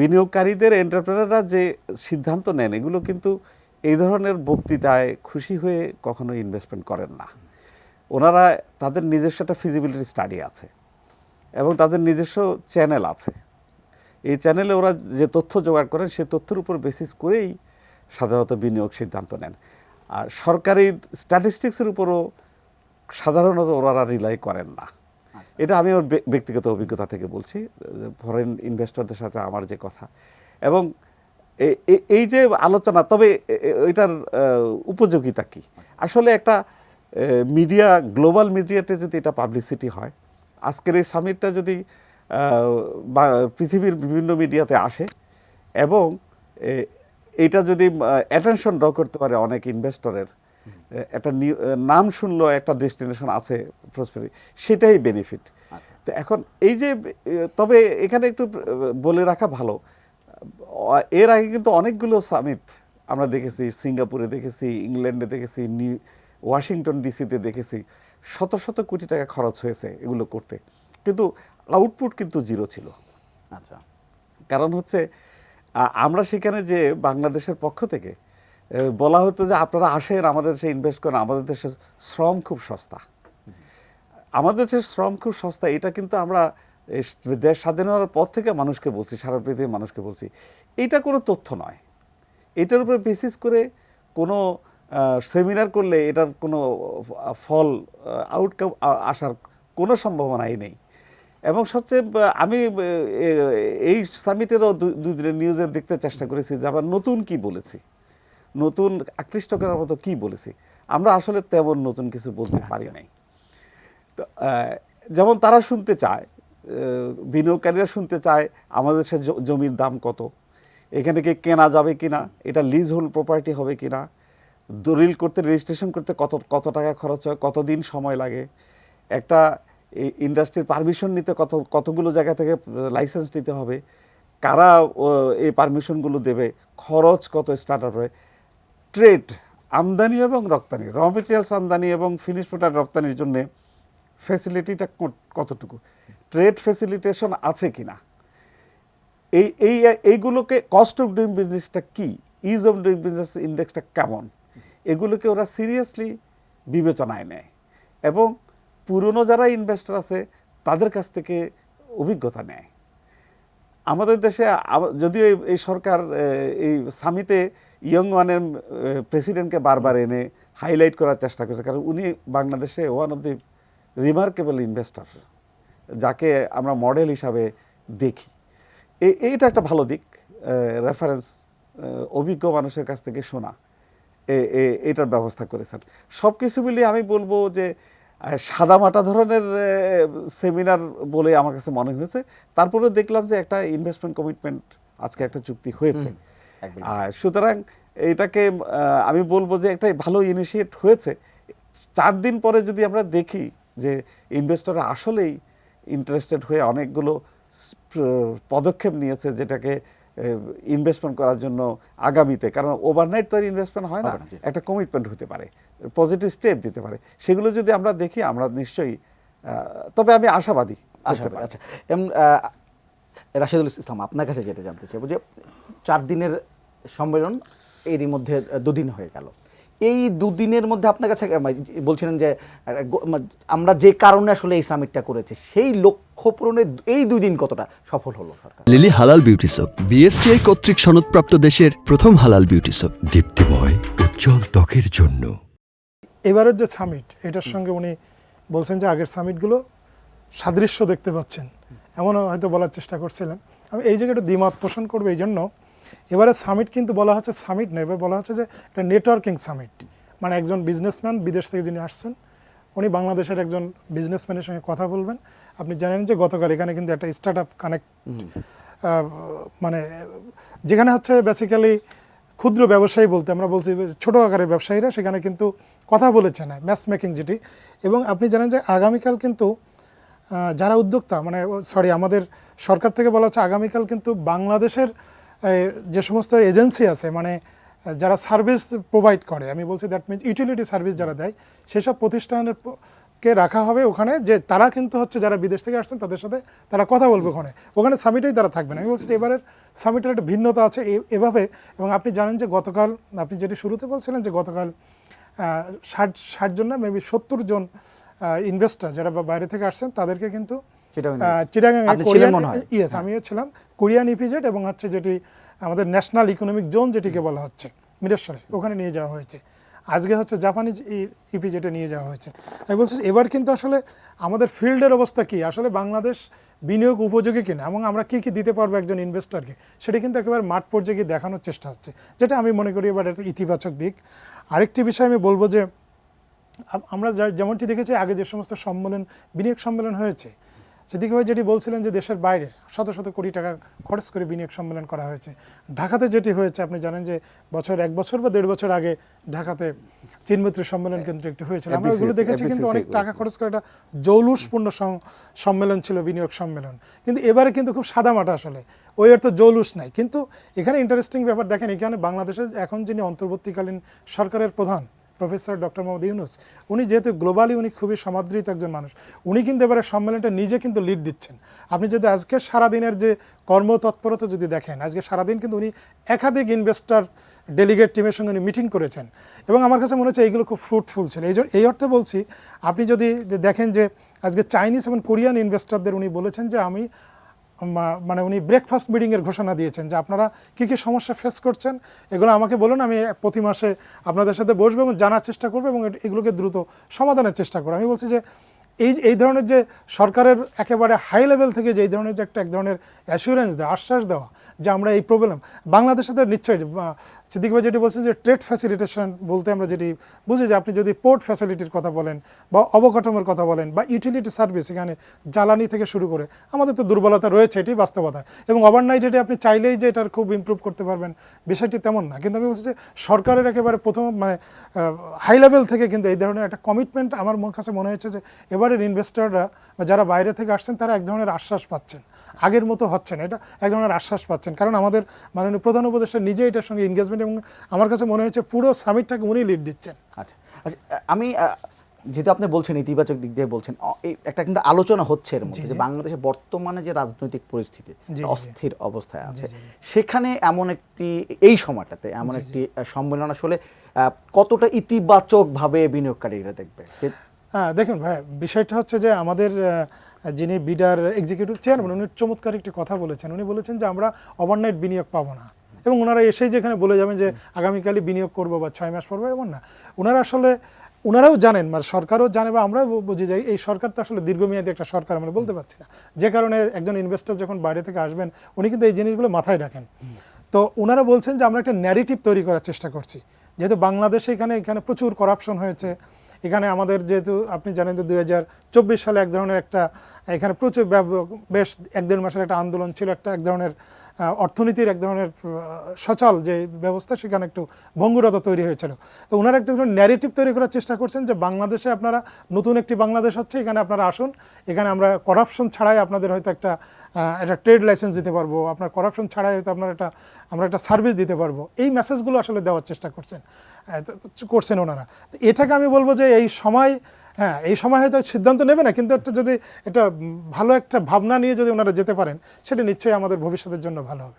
বিনিয়োগকারীদের এন্টারপ্রেনাররা যে সিদ্ধান্ত নেন এগুলো কিন্তু এই ধরনের বক্তৃতায় খুশি হয়ে কখনো ইনভেস্টমেন্ট করেন না। ওনারা তাদের নিজস্ব একটা ফিজিবিলিটি স্টাডি আছে এবং তাদের নিজস্ব চ্যানেল আছে। এই চ্যানেলে ওরা যে তথ্য জোগাড় করেন সে তথ্যের উপর বেসিস করেই সাধারণত বিনিয়োগ সিদ্ধান্ত নেন। আর সরকারি স্ট্যাটিস্টিক্সের উপরও সাধারণত ওনারা রিলাই করেন না। এটা আমি ওর ব্যক্তিগত অভিজ্ঞতা থেকে বলছি, ফরেন ইনভেস্টরদের সাথে আমার যে কথা। এবং এই যে আলোচনা, তবে এটার উপযোগিতা কি? আসলে একটা মিডিয়া, গ্লোবাল মিডিয়াতে যদি এটা পাবলিসিটি হয়, আজকের এই সামিটটা যদি পৃথিবীর বিভিন্ন মিডিয়াতে আসে এবং এইটা যদি অ্যাটেনশন ড্র করতে পারে অনেক ইনভেস্টরের, একটা নাম শুনলো একটা ডেস্টিনেশন আছে প্রসপেরি, সেটাই বেনিফিট। তো এখন এই যে, তবে এখানে একটু বলে রাখা ভালো, এর আগে কিন্তু অনেকগুলো সামিট আমরা দেখেছি, সিঙ্গাপুরে দেখেছি, ইংল্যান্ডে দেখেছি, ওয়াশিংটন ডিসিতে দেখেছি, শত শত কোটি টাকা খরচ হয়েছে এগুলো করতে, কিন্তু আউটপুট কিন্তু জিরো ছিল। আচ্ছা, কারণ হচ্ছে আমরা সেখানে যে বাংলাদেশের পক্ষ থেকে বলা হতো যে আপনারা আসেন আমাদের দেশে ইনভেস্ট করেন, আমাদের দেশে শ্রম খুব সস্তা। আমাদের দেশের শ্রম খুব সস্তা, এটা কিন্তু আমরা দেশ স্বাধীন হওয়ার পর থেকে মানুষকে বলছি, সারা পৃথিবীর মানুষকে বলছি। এটা কোনো তথ্য নয়, এটার উপরে বেসিস করে কোনো সেমিনার করলে এটার কোনো ফল আউটকাম আসার কোনো সম্ভাবনাই নেই। এবং সবচেয়ে আমি এই সামিটেরও দুই দিনের নিউজে দেখতে চেষ্টা করেছি যে আমরা নতুন কি বলেছি, নতুন আকৃষ্ট করার মতো কি বলেছি। আমরা আসলে তেমন নতুন কিছু বলতে পারি নাই। তো যেমন তারা শুনতে চায়, বিনিয়োগকারীরা শুনতে চায় আমাদের সে জমির দাম কত, এখানে কি কেনা যাবে কিনা, এটা লিজ হোল্ড প্রপার্টি হবে কিনা, দলিল করতে, রেজিস্ট্রেশন করতে কত টাকা খরচ হয়, কতদিন সময় লাগে, একটা ইন্ডাস্ট্রির পারমিশন নিতে কতগুলো জায়গা থেকে লাইসেন্স নিতে হবে, কারা এই পারমিশনগুলো দেবে, খরচ কত স্টার্ট আপ হয়, ট্রেড, আমদানি এবং রপ্তানি, র মেটেরিয়ালস আমদানি এবং ফিনিশ প্রোডাক্ট রপ্তানির জন্য ফ্যাসিলিটিটা কতটুকু, ট্রেড ফ্যাসিলিটেশন আছে কিনা, এইগুলোকে কস্ট অফ ডুইং বিজনেসটা কি, ইজ অফ ডুইং বিজনেস ইন্ডেক্সটা কেমন, এগুলোকে ওরা সিরিয়াসলি বিবেচনায় নেয় এবং পুরনো যারা ইনভেস্টর আছে তাদের কাছ থেকে অভিজ্ঞতা নেয়। আমাদের দেশে যদিও এই সরকার এই সামিটে ইয়ং ওয়ানের প্রেসিডেন্টকে বারবার এনে হাইলাইট করার চেষ্টা করেছে, কারণ উনি বাংলাদেশে one of the remarkable investor, যাকে আমরা মডেল হিসাবে দেখি। এইটা একটা ভালো দিক, রেফারেন্স অভিজ্ঞ মানুষের কাছ থেকে শোনা, এটার ব্যবস্থা করেছেন। সব কিছু মিলিয়ে আমি বলবো যে সাদামাটা ধরনের সেমিনার বলে আমার কাছে মনে হয়েছে। তারপরে দেখলাম যে একটা ইনভেস্টমেন্ট কমিটমেন্ট আজকে একটা চুক্তি হয়েছে। সুতরাং এটাকে আমি বলবো যে একটা ভালো ইনিশিয়েট হয়েছে। 4 দিন পরে যদি আমরা দেখি যে ইনভেস্টররা আসলেই ইন্টারেস্টেড হয়ে অনেকগুলো পদক্ষেপ নিয়েছে যেটাকে ইনভেস্টমেন্ট করার জন্য আগামীতে, কারণ ওভারনাইট তো আর ইনভেস্টমেন্ট হয় না, একটা কমিটমেন্ট হতে পারে, পজিটিভ স্টেপ দিতে পারে, সেগুলো যদি আমরা দেখি আমরা নিশ্চয়ই, তবে আমি আশাবাদী। আচ্ছা, রাশেদুল ইসলাম, আপনার কাছে যেটা জানতে চাইব যে 4 দিনের সম্মেলন, এরই মধ্যে 2 দিন হয়ে গেল, এই 2 দিনের মধ্যে আপনার কাছে বলছিলেন যে আমরা যে কারণে আসলে এই সামিটটা করেছি সেই লক্ষ্য পূরণে এই 2 দিন কতটা সফল হলো সরকার? লিলি হালাল বিউটি সোপ, বিএসটিআই কর্তৃক সনদপ্রাপ্ত দেশের প্রথম হালাল বিউটি সোপ, দীপ্তিময় উজ্জ্বল ত্বকের জন্য। এবারের যে সামিট, এটার সঙ্গে উনি বলছেন যে আগের সামিটগুলো সাদৃশ্য দেখতে পাচ্ছেন, এমনও হয়তো বলার চেষ্টা করছিলেন। আমি এই জায়গাটা দ্বিমত পোষণ করবো। এই জন্য এবারে সামিট কিন্তু বলা হচ্ছে সামিট নয়, এবার বলা হচ্ছে যে একটা নেটওয়ার্কিং সামিট। মানে একজন বিজনেসম্যান বিদেশ থেকে যিনি আসছেন, উনি বাংলাদেশের একজন বিজনেসম্যানের সঙ্গে কথা বলবেন। আপনি জানেন যে গতকাল এখানে কিন্তু একটা স্টার্ট আপ কানেক্ট, মানে যেখানে হচ্ছে বেসিক্যালি ক্ষুদ্র ব্যবসায়ী বলতে আমরা বলছি ছোটো আকারের ব্যবসায়ীরা, সেখানে কিন্তু কথা বলেছে না, ম্যাচ মেকিং যেটি। এবং আপনি জানেন যে আগামীকাল কিন্তু যারা উদ্যোক্তা, মানে আমাদের সরকার থেকে বলা হচ্ছে আগামীকাল কিন্তু বাংলাদেশের যে সমস্ত এজেন্সি আছে, মানে যারা সার্ভিস প্রোভাইড করে, আমি বলছি দ্যাট মিনস ইউটিলিটি সার্ভিস যারা দেয়, সেসব প্রতিষ্ঠানের কে রাখা হবে ওখানে, যে তারা কিন্তু হচ্ছে যারা বিদেশ থেকে আসছেন তাদের সাথে তারা কথা বলবে ওখানে সামিটেই তারা থাকবেন। আমি বলছি যে এবারের সামিটের একটা ভিন্নতা আছে এভাবে। এবং আপনি জানেন যে গতকাল আপনি যেটি শুরুতে বলছিলেন যে গতকাল 60 জন না মেবি 70 জন ইনভেস্টর যারা বাইরে থেকে আসছেন তাদেরকে কিন্তু চিটাগাং ইয়েস আমিও ছিলাম, কোরিয়ান ইপিজেড এবং হচ্ছে যেটি আমাদের ন্যাশনাল ইকোনমিক জোন যেটিকে বলা হচ্ছে মিরেশ্বরে, ওখানে নিয়ে যাওয়া হয়েছে। আজকে হচ্ছে জাপানিজ ইপিজেডে নিয়ে যাওয়া হয়েছে। আমি বলছি এবার কিন্তু আসলে আমাদের ফিল্ডের অবস্থা কি, আসলে বাংলাদেশ বিনিয়োগ উপযোগী কিনা এবং আমরা কী কী দিতে পারবো একজন ইনভেস্টরকে, সেটা কিন্তু একেবারে মাঠ পর্যায়ে গিয়ে দেখানোর চেষ্টা হচ্ছে, যেটা আমি মনে করি এবার একটা ইতিবাচক দিক। আরেকটি বিষয় আমি বলবো যে আমরা যেমনটি দেখেছি আগে যে সমস্ত সম্মেলন বিনিয়োগ সম্মেলন হয়েছে, সিদ্দিক ভাই যেটি বলছিলেন যে দেশের বাইরে শত শত কোটি টাকা খরচ করে বিনিয়োগ সম্মেলন করা হয়েছে। ঢাকাতে যেটি হয়েছে আপনি জানেন যে 1 বছর বা 1.5 বছর আগে ঢাকাতে চীনমৈত্রী সম্মেলন কেন্দ্র একটি হয়েছিল, আমরা ওইগুলো দেখেছি কিন্তু অনেক টাকা খরচ করে একটা জৌলুসপূর্ণ সম্মেলন ছিল বিনিয়োগ সম্মেলন। কিন্তু এবারে কিন্তু খুব সাদামাটা, আসলে ওই অর্থ জৌলুস নাই। কিন্তু এখানে ইন্টারেস্টিং ব্যাপার দেখেন, এখানে বাংলাদেশের এখন যিনি অন্তর্বর্তীকালীন সরকারের প্রধান প্রফেসর ডক্টর মোহাম্মদ ইউনূস, উনি যেহেতু গ্লোবালি উনি খুবই সমাদৃত একজন মানুষ, উনি কিন্তু এবারে সম্মেলনটা নিজে কিন্তু লিড দিচ্ছেন। আপনি যদি আজকে সারাদিনের যে কর্মতৎপরতা যদি দেখেন, আজকে সারাদিন কিন্তু উনি একাধিক ইনভেস্টর ডেলিগেট টিমের সঙ্গে উনি মিটিং করেছেন এবং আমার কাছে মনে হচ্ছে এইগুলো খুব ফ্রুটফুল ছিল। এই অর্থে বলছি, আপনি যদি দেখেন যে আজকে চাইনিজ এবং কোরিয়ান ইনভেস্টরদের উনি বলেছেন যে আমি মানে উনি ব্রেকফাস্ট মিটিংয়ের ঘোষণা দিয়েছেন যে আপনারা কী কী সমস্যা ফেস করছেন এগুলো আমাকে বলুন, আমি প্রতি মাসে আপনাদের সাথে বসবো এবং জানার চেষ্টা করবো এবং এগুলোকে দ্রুত সমাধানের চেষ্টা করবো। আমি বলছি যে এই ধরনের যে সরকারের একেবারে হাই লেভেল থেকে যে এই ধরনের যে এক ধরনের অ্যাসুরেন্স দেওয়া, আশ্বাস দেওয়া যে আমরা এই প্রবলেম বাংলাদেশের নিশ্চয়ই সিদ্দিক ভাই যেটি বলছেন যে ট্রেড ফ্যাসিলিটেশন বলতে আমরা যেটি বুঝি যে আপনি যদি পোর্ট ফ্যাসিলিটির কথা বলেন বা অবকাঠামোর কথা বলেন বা ইউটিলিটি সার্ভিস, এখানে জ্বালানি থেকে শুরু করে আমাদের তো দুর্বলতা রয়েছে, এটি বাস্তবতা। এবং ওভারনাইট এটি আপনি চাইলেই যে এটার খুব ইমপ্রুভ করতে পারবেন বিষয়টি তেমন না। কিন্তু আমি বলছি যে সরকারের একেবারে প্রথম মানে হাই লেভেল থেকে কিন্তু এই ধরনের একটা কমিটমেন্ট আমার কাছে মনে হয়েছে যে এবারের ইনভেস্টররা বা যারা বাইরে থেকে আসছেন তারা এক ধরনের আশ্বাস পাচ্ছেন, আগের মতো হচ্ছে না, এটা এক ধরনের আশ্বাস পাচ্ছেন। কারণ আমাদের মাননীয় প্রধান উপদেষ্টা নিজে এটার সঙ্গে এনগেজমেন্ট এবং আমার কাছে মনে হয়েছে পুরো সামিটটাকে উনি লিড দিচ্ছেন। আচ্ছা আচ্ছা, আমি যেহেতু আপনি বলছেন ইতিবাচক দিক দিয়ে বলছেন, এই একটা কিন্তু আলোচনা হচ্ছে এর মধ্যে যে বাংলাদেশে বর্তমানে যে রাজনৈতিক পরিস্থিতি অস্থির অবস্থায় আছে, সেখানে এমন একটি এই সময়টাতে এমন একটি সম্মেলন আসলে কতটা ইতিবাচকভাবে বিনিয়োগকারীরা দেখবে? হ্যাঁ দেখুন ভাই, বিষয়টা হচ্ছে যে আমাদের যিনি বিডার এক্সিকিউটিভ চেয়ারম্যান উনি চমৎকার একটি কথা বলেছেন। উনি বলেছেন যে আমরা ওভারনাইট বিনিয়োগ পাবো না এবং ওনারা এসেই যেখানে বলে যাবেন যে আগামীকালই বিনিয়োগ করবো বা 6 মাস পর, এমন না। ওনারাও জানেন, মানে সরকারও জানে বা আমরাও বুঝি যাই এই সরকার তো আসলে দীর্ঘমেয়াদী একটা সরকার আমরা বলতে পারছি না, যে কারণে একজন ইনভেস্টর যখন বাইরে থেকে আসবেন উনি কিন্তু এই জিনিসগুলো মাথায় রাখেন। তো ওনারা বলছেন যে আমরা একটা ন্যারেটিভ তৈরি করার চেষ্টা করছি, যেহেতু বাংলাদেশে এখানে প্রচুর করাপশন হয়েছে। এখানে আমাদের যেহেতু আপনি জানেন যে 2024 সালে এক ধরনের একটা এখানে প্রচুর বেশ 1-1.5 মাসের একটা আন্দোলন ছিল, এক ধরনের অর্থনীতির এক ধরনের সচল যে ব্যবস্থা সেখানে একটু ভঙ্গুরতা তৈরি হয়েছিল। তো ওনারা একটা ধরনের ন্যারেটিভ তৈরি করার চেষ্টা করছেন যে বাংলাদেশে আপনারা নতুন একটি বাংলাদেশ হচ্ছে, এখানে আপনারা আসুন, এখানে আমরা করাপশন ছাড়াই আপনাদের হয়তো একটা ট্রেড লাইসেন্স দিতে পারবো, আপনার করাপশন ছাড়াই হয়তো আমরা একটা সার্ভিস দিতে পারবো। এই মেসেজগুলো আসলে দেওয়ার চেষ্টা করছেন ওনারা। তো এটাকে আমি বলবো যে এই সময় হয়তো সিদ্ধান্ত নেবে না, কিন্তু একটা যদি এটা ভালো একটা ভাবনা নিয়ে যদি ওনারা যেতে পারেন সেটা নিশ্চয়ই আমাদের ভবিষ্যতের জন্য ভালো হবে।